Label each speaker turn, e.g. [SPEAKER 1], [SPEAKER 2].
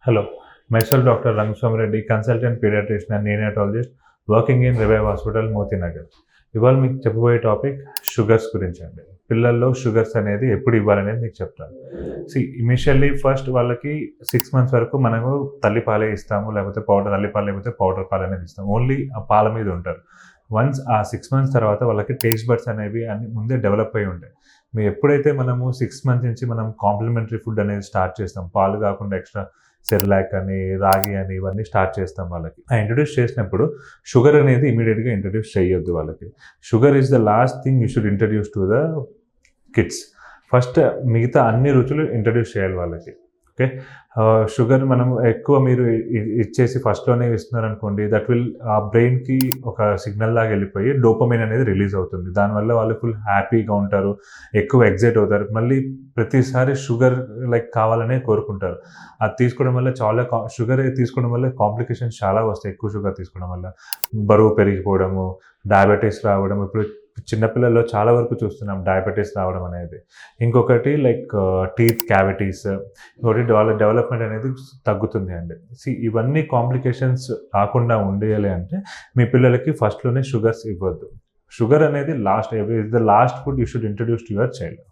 [SPEAKER 1] Hello, myself Dr. Rangaswamy Reddy, consultant pediatrician and neonatologist working in Revive Hospital, Motinagar. ఇవాళ మీకు చెప్పబోయే topic sugars గురించి అండి. పిల్లల్లో షుగర్స్ అనేది ఎప్పుడు ఇవ్వాలనేది మీకు చెప్తాను. ఇనిషియల్లీ ఫస్ట్ వాళ్ళకి 6 months వరకు మనము తల్లిపాలే ఇస్తాము, లేకపోతే తల్లిపాలు లేకపోతే పౌడర్ పాలు అనేది ఇస్తాము. ఓన్లీ ఆ పాల మీద ఉంటారు. వన్స్ ఆ 6 months తర్వాత వాళ్ళకి టేస్ట్ బడ్స్ అనేవి అన్ని ముందే డెవలప్ అయి ఉంటాయి. ఎప్పుడైతే మనము 6 months నుంచి మనం కాంప్లిమెంటరీ ఫుడ్ అనేది స్టార్ట్ చేస్తాం, పాలు కాకుండా ఎక్స్ట్రా సెర్లాక్ అని, రాగి అని ఇవన్నీ స్టార్ట్ చేస్తాం వాళ్ళకి. ఇంట్రడ్యూస్ చేసినప్పుడు షుగర్ అనేది ఇమీడియట్గా ఇంట్రడ్యూస్ చేయొద్దు వాళ్ళకి. Sugar is the last thing you should introduce to the kids. First మిగతా అన్ని రుచులు ఇంట్రడ్యూస్ చేయాలి వాళ్ళకి. ఓకే, షుగర్ మనం ఎక్కువ మీరు ఇచ్చేసి ఫస్ట్లోనే ఇస్తున్నారు అనుకోండి, దట్ విల్ ఆ బ్రెయిన్కి ఒక సిగ్నల్ లాగా వెళ్ళిపోయి డోపమైన్ అనేది రిలీజ్ అవుతుంది. దానివల్ల వాళ్ళు ఫుల్ హ్యాపీగా ఉంటారు, ఎక్కువ ఎగ్జైట్ అవుతారు, మళ్ళీ ప్రతిసారి షుగర్ కావాలనే కోరుకుంటారు. అది తీసుకోవడం వల్ల షుగర్ తీసుకోవడం వల్ల కాంప్లికేషన్స్ చాలా వస్తాయి. ఎక్కువ షుగర్ తీసుకోవడం వల్ల బరువు పెరిగిపోవడము, డయాబెటీస్ రావడం, ఇప్పుడు చిన్నపిల్లల్లో చాలా వరకు చూస్తున్నాం డయాబెటీస్ రావడం అనేది. ఇంకొకటి టీత్ క్యావిటీస్, ఇంకొకటి డెవలప్మెంట్ అనేది తగ్గుతుంది అండి. ఇవన్నీ కాంప్లికేషన్స్ రాకుండా ఉండేయాలి అంటే మీ పిల్లలకి ఫస్ట్లోనే షుగర్స్ ఇవ్వద్దు. షుగర్ అనేది last food you should introduce to your child.